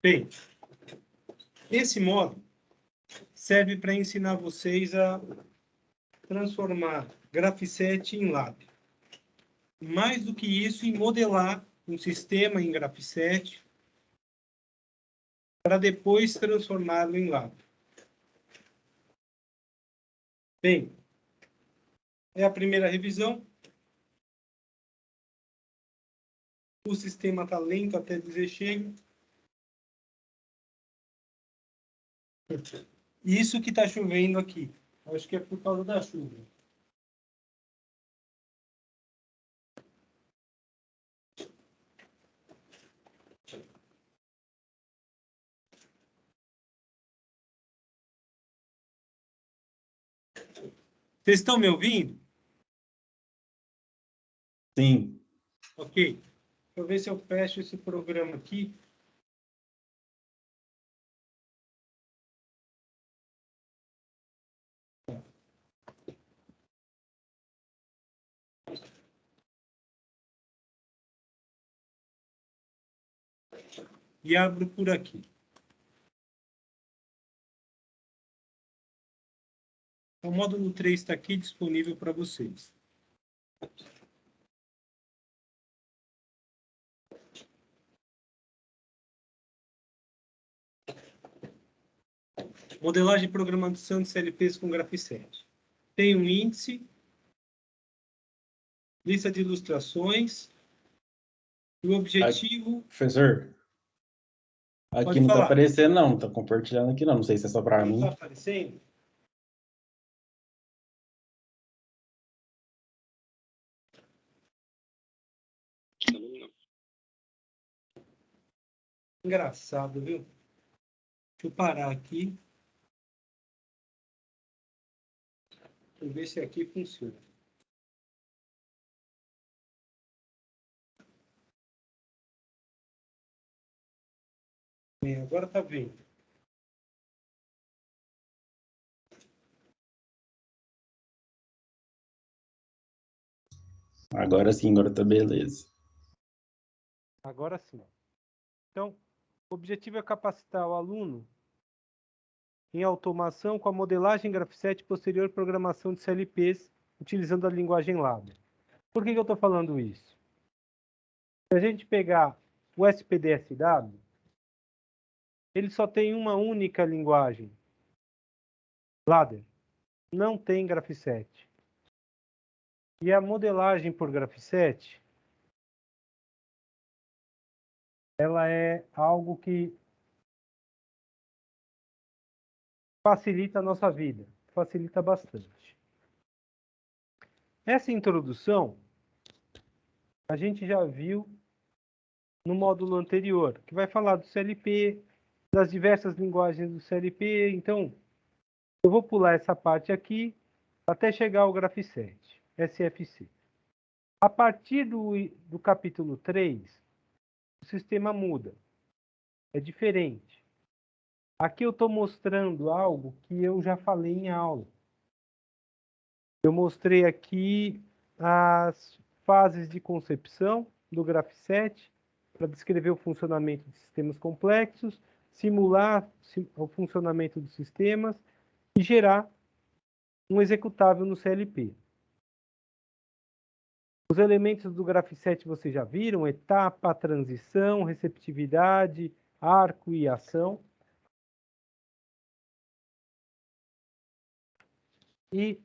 Bem, esse módulo serve para ensinar vocês a transformar Graph7 em Lab. Mais do que isso, em modelar um sistema em Graph7 para depois transformá-lo em Lab. Bem, é a primeira revisão. O sistema está lento até dizer chega. Isso que está chovendo aqui. Acho que é por causa da chuva. Vocês estão me ouvindo? Sim. Ok. Deixa eu ver se eu fecho esse programa aqui. E abro por aqui. O módulo 3 está aqui disponível para vocês. Modelagem e programação de CLPs com Graph7. Tem um índice, lista de ilustrações, e o objetivo... Professor, aqui Pode não está falar. aparecendo, não. Está compartilhando aqui, não. Não sei se é só para mim. Não está aparecendo? Engraçado, viu? Deixa eu parar aqui. Deixa eu ver se aqui funciona. Bem, agora está vendo. Agora sim, agora tá beleza. Agora sim. Então, o objetivo é capacitar o aluno em automação com a modelagem Graph7 e posterior programação de CLPs utilizando a linguagem Lab. Por que eu estou falando isso? Se a gente pegar o SPDSW, ele só tem uma única linguagem, Ladder. Não tem Graph7. E a modelagem por Graph7, ela é algo que facilita a nossa vida, facilita bastante. Essa introdução a gente já viu no módulo anterior, que vai falar do CLP, das diversas linguagens do CLP. Então, eu vou pular essa parte aqui até chegar ao Graph7, SFC. A partir do capítulo 3, o sistema muda. É diferente. Aqui eu estou mostrando algo que eu já falei em aula. Eu mostrei aqui as fases de concepção do Graph7 para descrever o funcionamento de sistemas complexos, simular o funcionamento dos sistemas e gerar um executável no CLP. Os elementos do Graph7 vocês já viram: etapa, transição, receptividade, arco e ação. E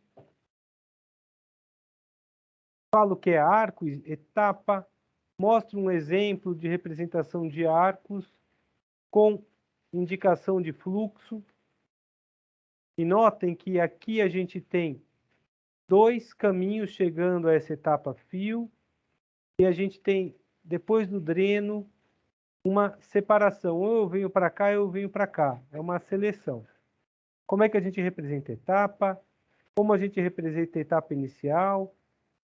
falo que é arco, etapa, mostro um exemplo de representação de arcos com indicação de fluxo. E notem que aqui a gente tem dois caminhos chegando a essa etapa fio, e a gente tem, depois do dreno, uma separação. Ou eu venho para cá, ou eu venho para cá. É uma seleção. Como é que a gente representa a etapa? Como a gente representa a etapa inicial?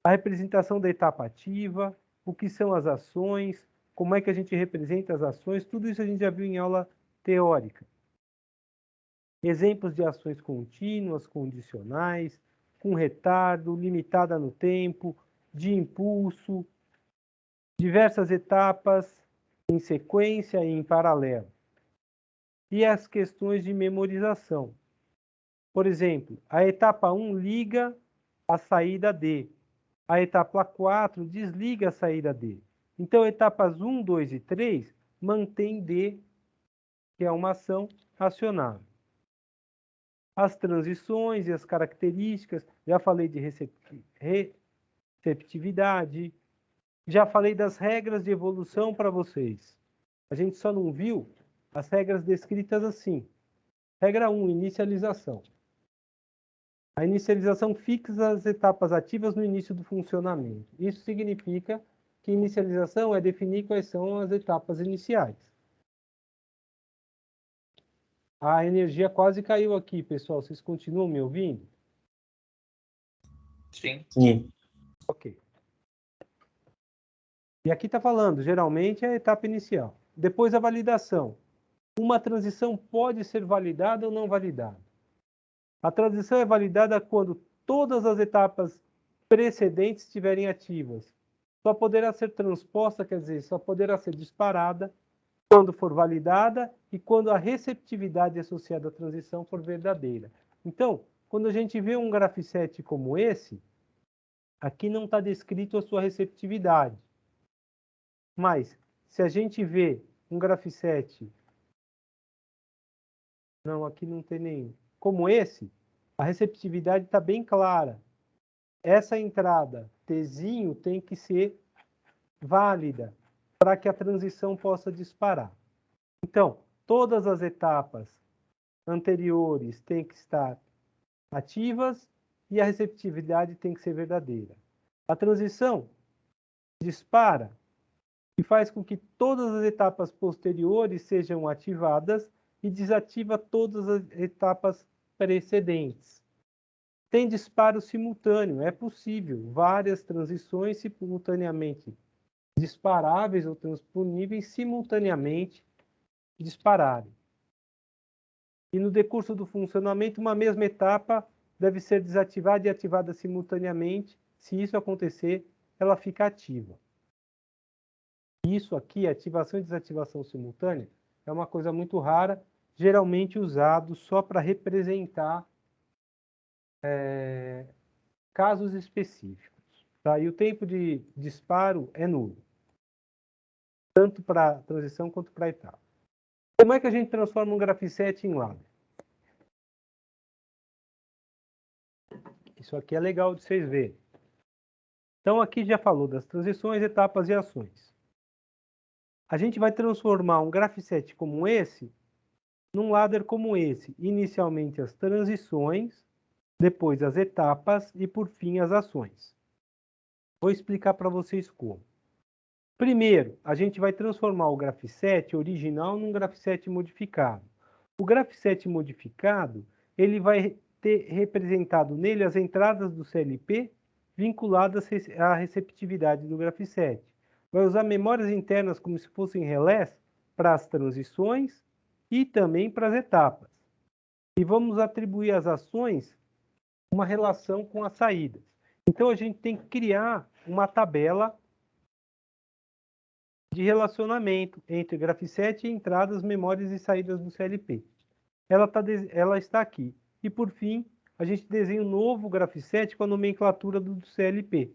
A representação da etapa ativa, o que são as ações, como é que a gente representa as ações, tudo isso a gente já viu em aula teórica. Exemplos de ações contínuas, condicionais, com retardo, limitada no tempo, de impulso, diversas etapas em sequência e em paralelo. e as questões de memorização. Por exemplo, a etapa 1 liga a saída D. A etapa 4 desliga a saída D. Então, etapas 1, 2 e 3 mantém D, que é uma ação acionável. As transições e as características, já falei de receptividade, já falei das regras de evolução para vocês. A gente só não viu as regras descritas assim. Regra 1, inicialização. A inicialização fixa as etapas ativas no início do funcionamento. Isso significa que inicialização é definir quais são as etapas iniciais. A energia quase caiu aqui, pessoal. Vocês continuam me ouvindo? Sim. Sim. Ok. E aqui está falando, geralmente, é a etapa inicial. Depois a validação. Uma transição pode ser validada ou não validada. A transição é validada quando todas as etapas precedentes estiverem ativas. Só poderá ser transposta, quer dizer, só poderá ser disparada quando for validada e quando a receptividade associada à transição for verdadeira. Então, quando a gente vê um grafisete como esse, aqui não está descrito a sua receptividade. Mas, se a gente vê um grafisete... Não, aqui não tem nenhum. Como esse, a receptividade está bem clara. Essa entrada Tzinho tem que ser válida para que a transição possa disparar. Então, todas as etapas anteriores têm que estar ativas e a receptividade tem que ser verdadeira. A transição dispara e faz com que todas as etapas posteriores sejam ativadas e desativa todas as etapas precedentes. Tem disparo simultâneo, é possível várias transições simultaneamente disparáveis ou transponíveis simultaneamente dispararem. E no decurso do funcionamento, uma mesma etapa deve ser desativada e ativada simultaneamente. Se isso acontecer, ela fica ativa. Isso aqui, ativação e desativação simultânea, é uma coisa muito rara, geralmente usado só para representar casos específicos. Tá? E o tempo de disparo é nulo, tanto para transição quanto para etapa. Como é que a gente transforma um grafisete em ladder? Isso aqui é legal de vocês verem. Então, aqui já falou das transições, etapas e ações. A gente vai transformar um grafisete como esse num ladder como esse. Inicialmente as transições, depois as etapas e, por fim, as ações. Vou explicar para vocês como. Primeiro, a gente vai transformar o grafisete original num grafisete modificado. O grafisete modificado, ele vai ter representado nele as entradas do CLP vinculadas à receptividade do grafisete. Vai usar memórias internas como se fossem relés para as transições e também para as etapas. E vamos atribuir às ações uma relação com as saídas. Então, a gente tem que criar uma tabela de relacionamento entre grafisete e entradas, memórias e saídas do CLP. Ela está aqui. E, por fim, a gente desenha um novo grafisete com a nomenclatura do CLP.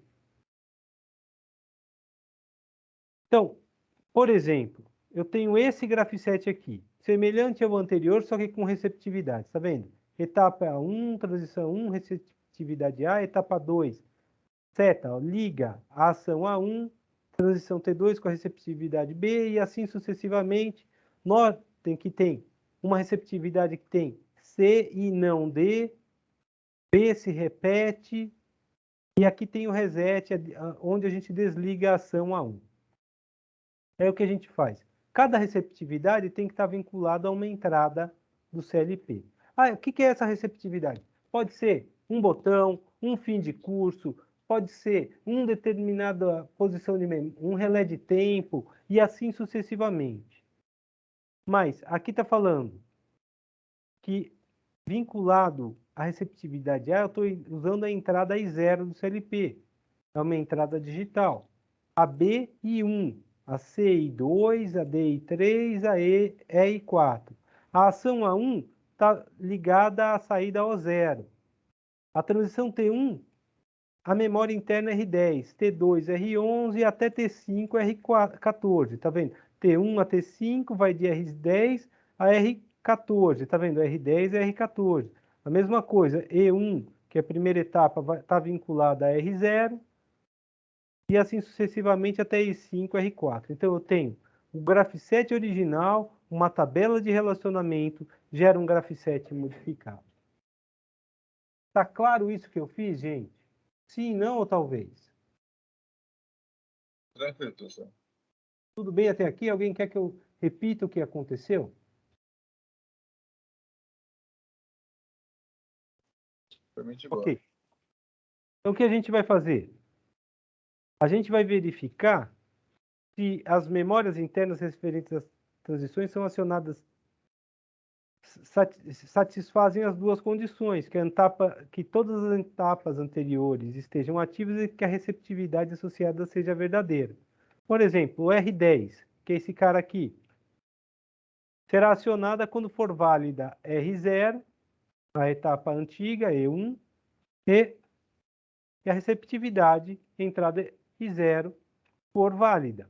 Então, por exemplo, eu tenho esse grafisete aqui, semelhante ao anterior, só que com receptividade. Está vendo? Etapa 1, transição 1, receptividade A. Etapa 2, seta, liga a ação A1, transição T2 com a receptividade B, e assim sucessivamente. Notem que tem uma receptividade que tem C e não D, B se repete, e aqui tem o reset, onde a gente desliga a ação A1. É o que a gente faz. Cada receptividade tem que estar vinculada a uma entrada do CLP. O que é essa receptividade? Pode ser um botão, um fim de curso, pode ser uma determinada posição de um relé de tempo e assim sucessivamente. Mas aqui está falando que vinculado à receptividade A, eu estou usando a entrada I0 do CLP. É uma entrada digital. A B I1, a C I2, a D I3, a E I4. A ação A1 está ligada à saída O0. A transição T1, a memória interna R10, T2, R11 até T5, R14. Tá vendo? T1 a T5 vai de R10 a R14. Tá vendo? R10 a R14. A mesma coisa, E1, que é a primeira etapa, está vinculada a R0. E assim sucessivamente até I5, R4. Então, eu tenho o graph7 original, uma tabela de relacionamento, gera um graph7 modificado. Tá claro isso que eu fiz, gente? Sim, não ou talvez? Tranquilo, professor. Tudo bem até aqui? Alguém quer que eu repita o que aconteceu? Permite boa. Ok. Então, o que a gente vai fazer? A gente vai verificar se as memórias internas referentes às transições são acionadas, satisfazem as duas condições, que todas as etapas anteriores estejam ativas e que a receptividade associada seja verdadeira. Por exemplo, o R10, que é esse cara aqui, será acionada quando for válida R0, a etapa antiga, E1, e a receptividade, entrada I0, for válida.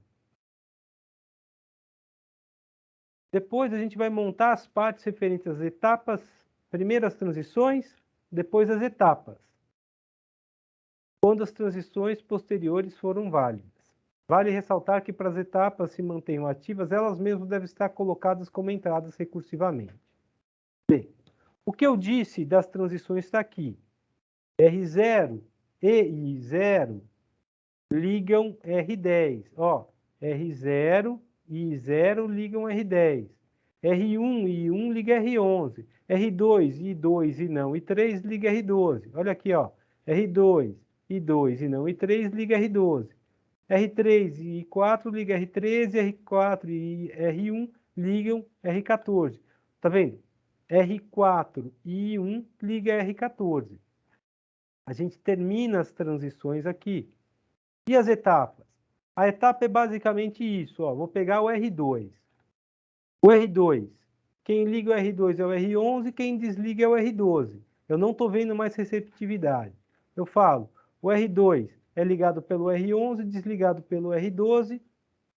Depois a gente vai montar as partes referentes às etapas, primeiras transições, depois as etapas, quando as transições posteriores foram válidas. Vale ressaltar que para as etapas se mantenham ativas, elas mesmas devem estar colocadas como entradas recursivamente. Bem, o que eu disse das transições está aqui. R0 e I0 ligam R10. Ó, R0 e I0 ligam R10. R1 e I1 liga R11. R2, I2 e não I3 liga R12. Olha aqui, ó. R2, I2 e não I3 liga R12. R3 e I4 liga R13, R4 e R1 ligam R14. Tá vendo? R4 e I1 liga R14. A gente termina as transições aqui. E as etapas? A etapa é basicamente isso, ó. Vou pegar o R2. O R2, quem liga o R2 é o R11, quem desliga é o R12. Eu não estou vendo mais receptividade. Eu falo, o R2 é ligado pelo R11, desligado pelo R12,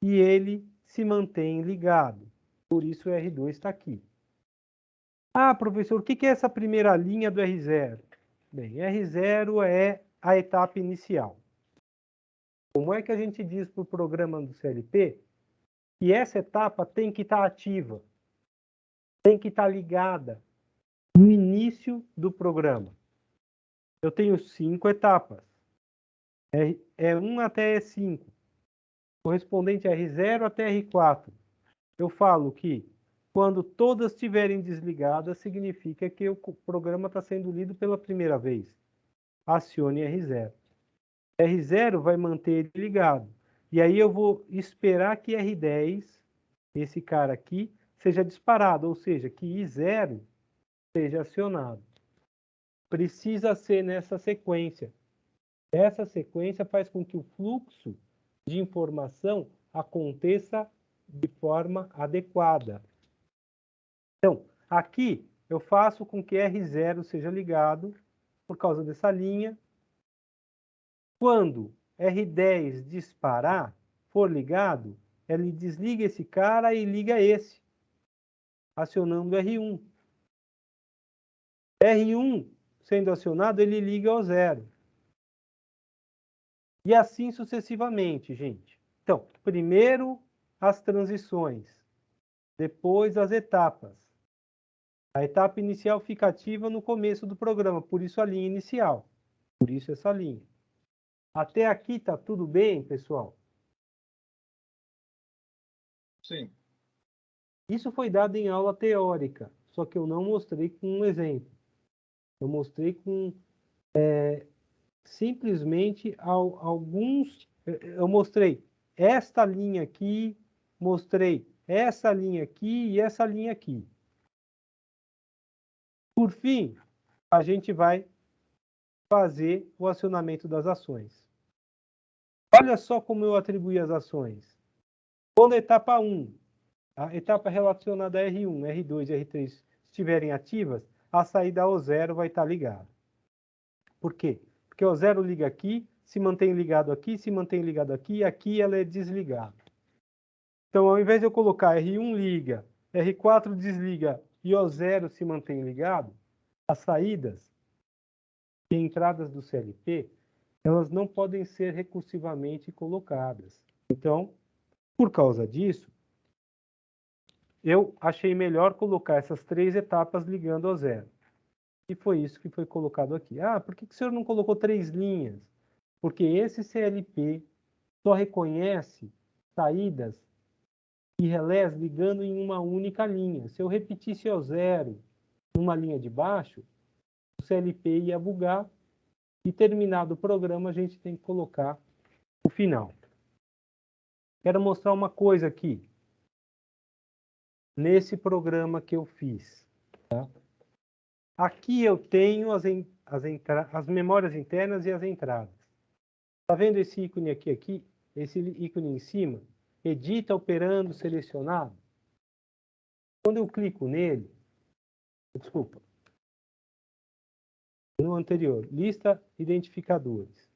e ele se mantém ligado. Por isso o R2 está aqui. Ah, professor, o que é essa primeira linha do R0? Bem, R0 é a etapa inicial. Como é que a gente diz para o programa do CLP que essa etapa tem que estar ativa, tem que estar ligada no início do programa? Eu tenho 5 etapas, E1 até E5, correspondente a R0 até R4. Eu falo que quando todas estiverem desligadas, significa que o programa está sendo lido pela primeira vez. Acione R0. R0 vai manter ele ligado. E aí eu vou esperar que R10, esse cara aqui, seja disparado, ou seja, que I0 seja acionado. Precisa ser nessa sequência. Essa sequência faz com que o fluxo de informação aconteça de forma adequada. Então, aqui eu faço com que R0 seja ligado por causa dessa linha. Quando R10 disparar, for ligado, ele desliga esse cara e liga esse, acionando R1. R1 sendo acionado, ele liga ao 0. E assim sucessivamente, gente. Então, primeiro as transições, depois as etapas. A etapa inicial fica ativa no começo do programa, por isso a linha inicial. Por isso essa linha. Até aqui tá tudo bem, pessoal? Sim. Isso foi dado em aula teórica, só que eu não mostrei com um exemplo. Eu mostrei com simplesmente alguns. Eu mostrei esta linha aqui, mostrei essa linha aqui e essa linha aqui. Por fim, a gente vai fazer o acionamento das ações. Olha só como eu atribuí as ações. Quando a etapa 1 A etapa relacionada a R1, R2 e R3 estiverem ativas, a saída O0 vai estar ligada. Por quê? Porque o O0 liga aqui, se mantém ligado aqui, se mantém ligado aqui, e aqui ela é desligada. Então, ao invés de eu colocar R1 liga, R4 desliga e O0 se mantém ligado, as saídas e entradas do CLP, elas não podem ser recursivamente colocadas. Então, por causa disso, eu achei melhor colocar essas 3 etapas ligando ao zero. E foi isso que foi colocado aqui. Ah, por que o senhor não colocou 3 linhas? Porque esse CLP só reconhece saídas e relés ligando em uma única linha. Se eu repetisse o zero numa linha de baixo, o CLP ia bugar e, terminado o programa, a gente tem que colocar o final. Quero mostrar uma coisa aqui. Nesse programa que eu fiz. Tá? Aqui eu tenho as memórias internas e as entradas. Está vendo esse ícone aqui? Esse ícone em cima? Edita, operando, selecionado. Quando eu clico nele, desculpa, no anterior, lista identificadores.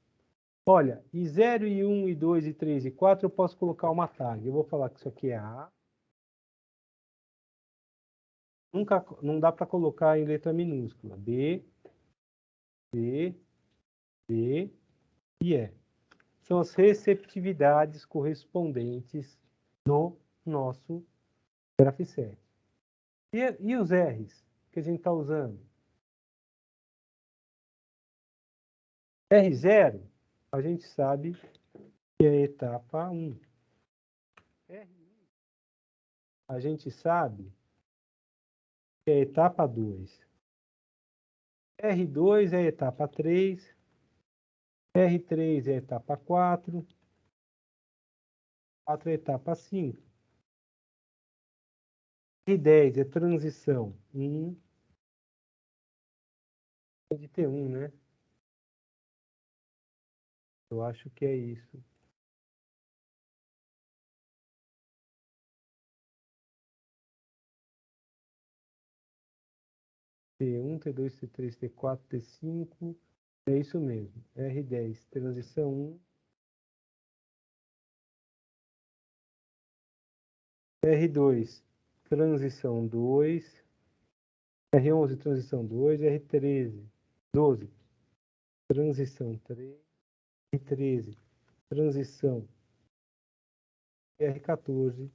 Olha, e 0, e 1, e 2, e 3, e 4 eu posso colocar uma tag. Eu vou falar que isso aqui é A. Não dá para colocar em letra minúscula. B, C, D e E. São as receptividades correspondentes no nosso Graph7. E os R's que a gente está usando? R0, a gente sabe que é a etapa 1. R1, a gente sabe que é a etapa 2. R2 é a etapa 3. R3 é a etapa 4. 4 é a etapa 5. R10 é transição 1. De T1, né? Eu acho que é isso. T1, T2, T3, T4, T5. É isso mesmo. R10, transição 1. R2, transição 2. R11, transição 2. R13, 12, transição 3. R13, transição. R14,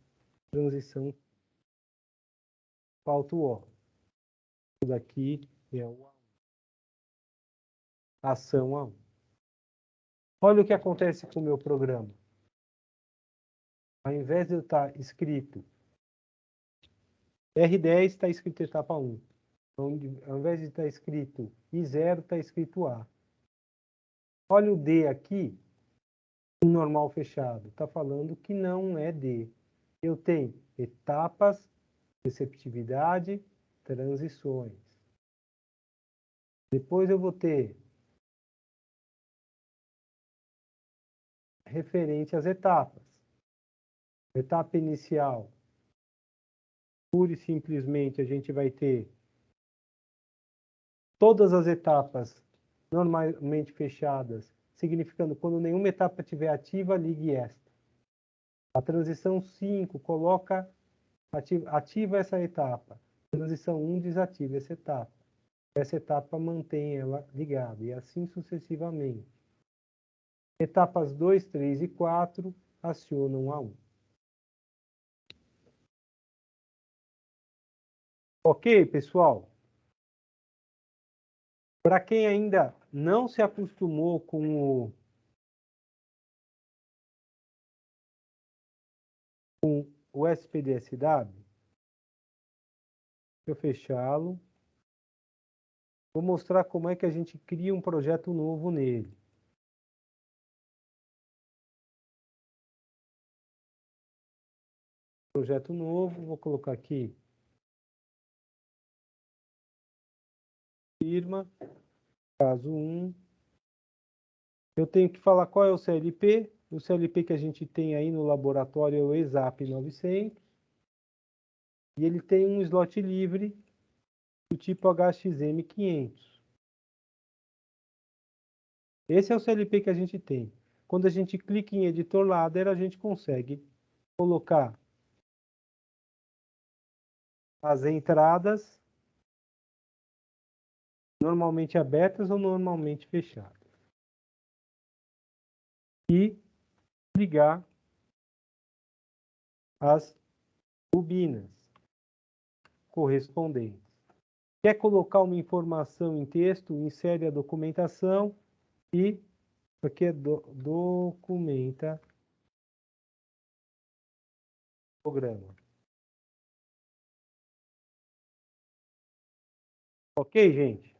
transição. Falta o O. Isso daqui é o ação A1. Olha o que acontece com o meu programa. Ao invés de eu estar escrito R10, está escrito etapa 1. Então, ao invés de estar escrito I0, está escrito A. Olha o D aqui, normal fechado. Está falando que não é D. Eu tenho etapas, receptividade, transições. Depois eu vou ter referente às etapas. Etapa inicial, pura e simplesmente a gente vai ter todas as etapas normalmente fechadas, significando quando nenhuma etapa estiver ativa, ligue esta. A transição 5 coloca, ativa essa etapa. A transição 1 desativa essa etapa. Essa etapa mantém ela ligada, e assim sucessivamente. Etapas 2, 3 e 4 acionam a 1. Ok, pessoal? Para quem ainda não se acostumou com o SPDSW, eu fechá-lo. Vou mostrar como é que a gente cria um projeto novo nele. Projeto novo, vou colocar aqui firma, caso 1. Eu tenho que falar qual é o CLP. O CLP que a gente tem aí no laboratório é o ESAP 900. e ele tem um slot livre do tipo HXM500. Esse é o CLP que a gente tem. Quando a gente clica em Editor Ladder, a gente consegue colocar as entradas normalmente abertas ou normalmente fechadas. E ligar as bobinas correspondentes. Quer colocar uma informação em texto, insere a documentação e isso aqui é documenta programa. Ok, gente?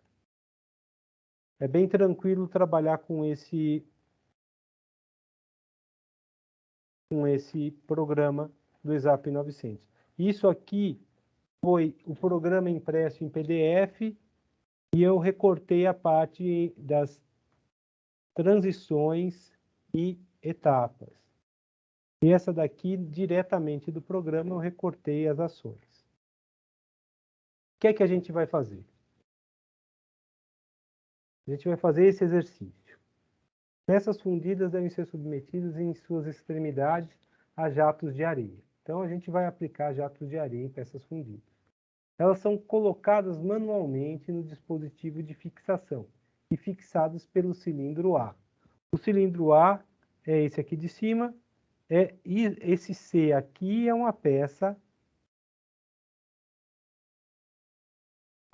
É bem tranquilo trabalhar com esse programa do ESAP 900. Isso aqui foi o programa impresso em PDF e eu recortei a parte das transições e etapas. E essa daqui, diretamente do programa, eu recortei as ações. O que é que a gente vai fazer? A gente vai fazer esse exercício. Peças fundidas devem ser submetidas em suas extremidades a jatos de areia. Então, a gente vai aplicar jatos de areia em peças fundidas. Elas são colocadas manualmente no dispositivo de fixação e fixadas pelo cilindro A. O cilindro A é esse aqui de cima, e esse C aqui é uma peça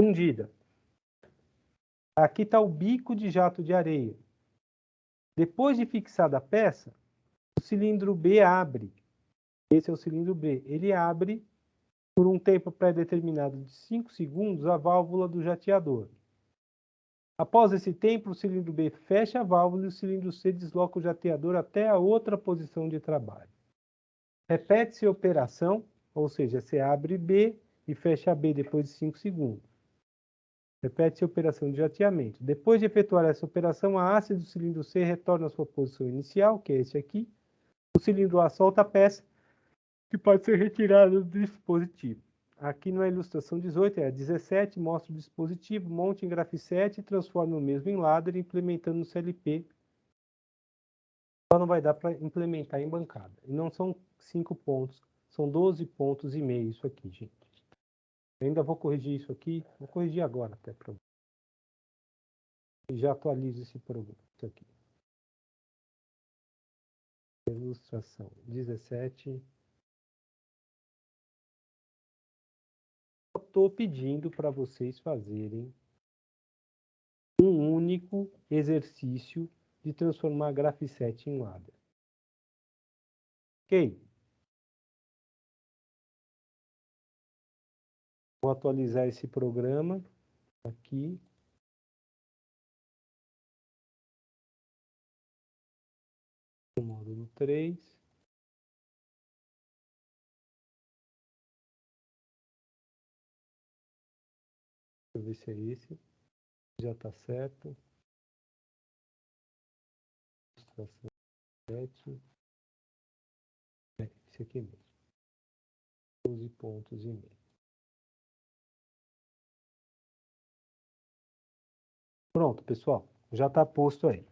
fundida. Aqui está o bico de jato de areia. Depois de fixada a peça, o cilindro B abre. Esse é o cilindro B. Ele abre por um tempo pré-determinado de 5 segundos a válvula do jateador. Após esse tempo, o cilindro B fecha a válvula e o cilindro C desloca o jateador até a outra posição de trabalho. Repete-se a operação, ou seja, você abre B e fecha B depois de 5 segundos. Repete-se a operação de jateamento. Depois de efetuar essa operação, a haste do cilindro C retorna à sua posição inicial, que é esse aqui. O cilindro A solta a peça, que pode ser retirada do dispositivo. Aqui na ilustração 18, é a 17, mostra o dispositivo, monte em Graphiset e transforma o mesmo em ladder, implementando no CLP. Só não vai dar para implementar em bancada. E não são 5 pontos, são 12 pontos e meio isso aqui, gente. Eu ainda vou corrigir isso aqui, vou corrigir agora até para e já atualizo esse programa. Isso aqui. Ilustração 17. Estou pedindo para vocês fazerem um único exercício de transformar Graphiset em ladder. Ok? Vou atualizar esse programa aqui. No módulo 3. Deixa eu ver se é esse. Já está certo. Ilustração 7. Esse aqui mesmo. 12 pontos e meio. Pronto, pessoal. Já está posto aí.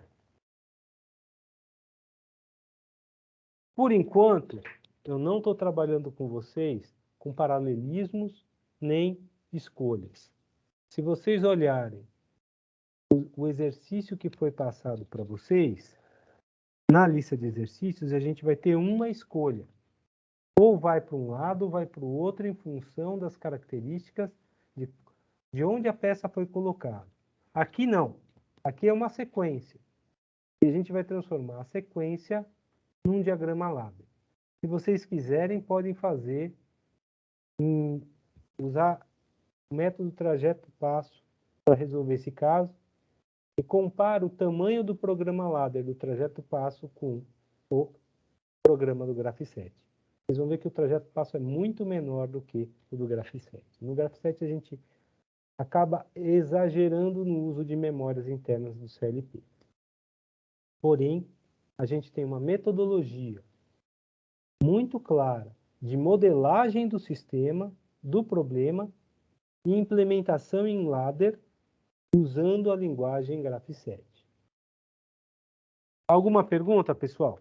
Por enquanto, eu não estou trabalhando com vocês com paralelismos nem escolhas. Se vocês olharem o exercício que foi passado para vocês, na lista de exercícios a gente vai ter uma escolha. Ou vai para um lado ou vai para o outro em função das características de onde a peça foi colocada. Aqui não. Aqui é uma sequência. E a gente vai transformar a sequência num diagrama ladder. Se vocês quiserem, podem fazer, usar o método trajeto-passo para resolver esse caso e compara o tamanho do programa ladder do trajeto-passo com o programa do Graphiset. Vocês vão ver que o trajeto-passo é muito menor do que o do Graphiset. No Graphiset a gente acaba exagerando no uso de memórias internas do CLP. Porém, a gente tem uma metodologia muito clara de modelagem do sistema do problema e implementação em ladder usando a linguagem Graph7. Alguma pergunta, pessoal?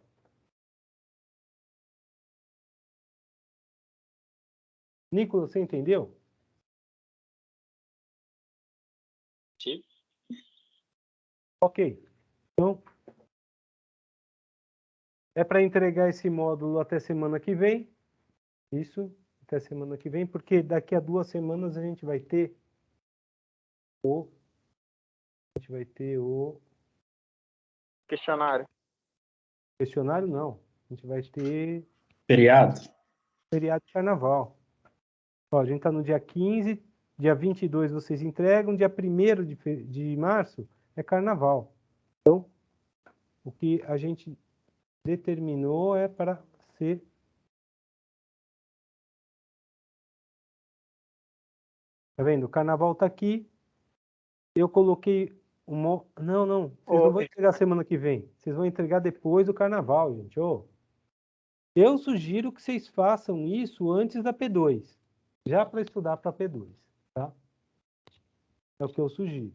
Nicolas, você entendeu? Sim. Ok. Então, é para entregar esse módulo até semana que vem. Isso, até semana que vem, porque daqui a 2 semanas a gente vai ter o Questionário. questionário, não. A gente vai ter Feriado? feriado de carnaval. Ó, a gente está no dia 15, dia 22 vocês entregam, dia 1º de março é carnaval. Então, o que a gente determinou é para ser... Tá vendo? O carnaval está aqui. Eu coloquei uma... Não. Vocês não vão entregar semana que vem. Vocês vão entregar depois do carnaval, gente. Ô, eu sugiro que vocês façam isso antes da P2. Já para estudar para P2. Tá? É o que eu sugiro.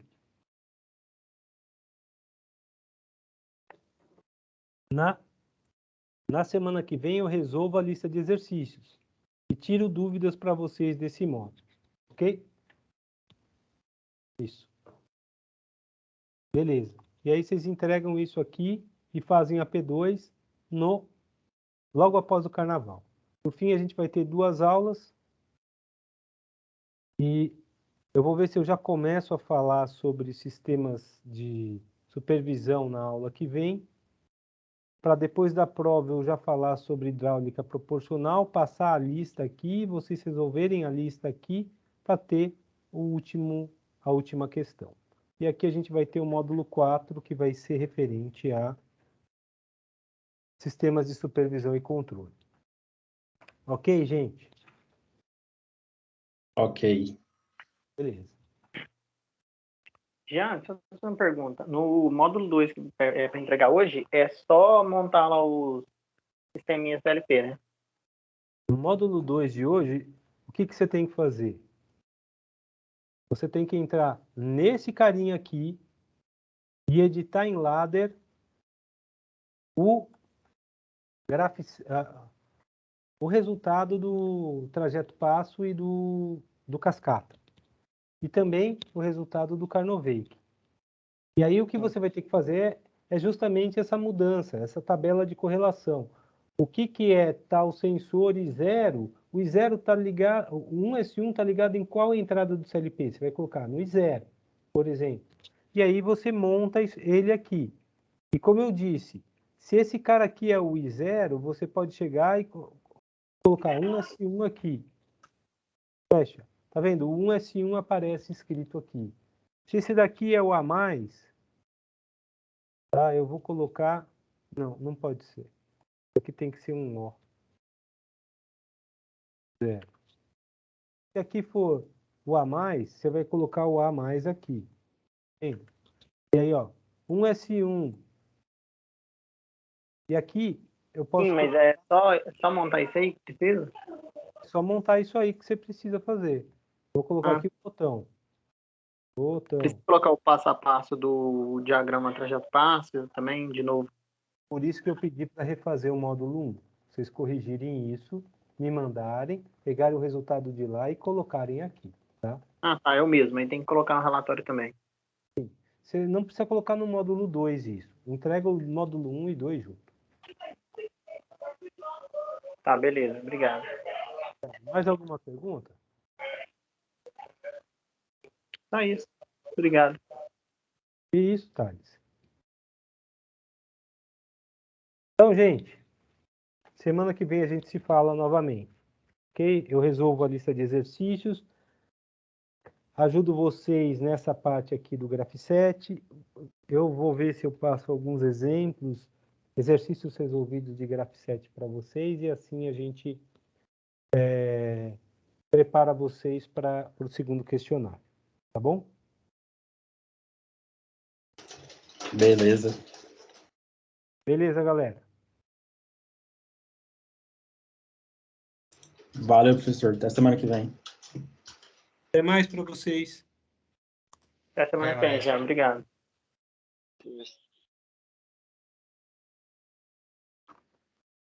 Na semana que vem eu resolvo a lista de exercícios. E tiro dúvidas para vocês desse módulo. Ok? Isso. Beleza. E aí vocês entregam isso aqui e fazem a P2 logo após o carnaval. No fim, a gente vai ter 2 aulas. E eu vou ver se eu já começo a falar sobre sistemas de supervisão na aula que vem. Para depois da prova eu já falar sobre hidráulica proporcional, passar a lista aqui, vocês resolverem a lista aqui para ter a última questão. E aqui a gente vai ter o módulo 4, que vai ser referente a sistemas de supervisão e controle. Ok, gente? Ok. Beleza. Já, deixa eu fazer uma pergunta. No módulo 2, que é para entregar hoje, é só montar lá os sisteminhas PLP, né? No módulo 2 de hoje, o que você tem que fazer? Você tem que entrar nesse carinha aqui e editar em ladder o resultado do trajeto passo e do cascata. E também o resultado do Carnovake. E aí o que você vai ter que fazer é justamente essa mudança, essa tabela de correlação. O que é tal sensor I0? O I0 está ligado, o 1S1 está ligado em qual entrada do CLP? Você vai colocar no I0, por exemplo. E aí você monta ele aqui. E como eu disse, se esse cara aqui é o I0, você pode chegar e colocar 1S1 aqui. Fecha. Tá vendo? O 1S1 aparece escrito aqui. Se esse daqui é o A+, tá? Eu vou colocar... Não pode ser. Aqui tem que ser um O. 0. Se aqui for o A+, você vai colocar o A+ aqui. Entende? E aí, ó, 1S1. E aqui eu posso... Sim, mas é só montar isso aí que precisa? Só montar isso aí que você precisa fazer. Vou colocar aqui o botão. Precisa colocar o passo a passo do diagrama trajeto passo também, de novo. Por isso que eu pedi para refazer o módulo 1. Vocês corrigirem isso, me mandarem, pegarem o resultado de lá e colocarem aqui, tá? Ah, tá, eu mesmo. Aí tem que colocar no relatório também. Você não precisa colocar no módulo 2 isso. Entrega o módulo 1 e 2 junto. Tá, beleza. Obrigado. Mais alguma pergunta? Só isso. Obrigado. Isso, Thales. Então, gente, semana que vem a gente se fala novamente, ok? Eu resolvo a lista de exercícios, ajudo vocês nessa parte aqui do Graph7. Eu vou ver se eu passo alguns exemplos, exercícios resolvidos de Graph7 para vocês, e assim a gente prepara vocês para o segundo questionário, tá bom? Beleza. Beleza, galera? Valeu, professor. Até semana que vem. Até mais para vocês. Até semana que vem, já. Obrigado. Isso.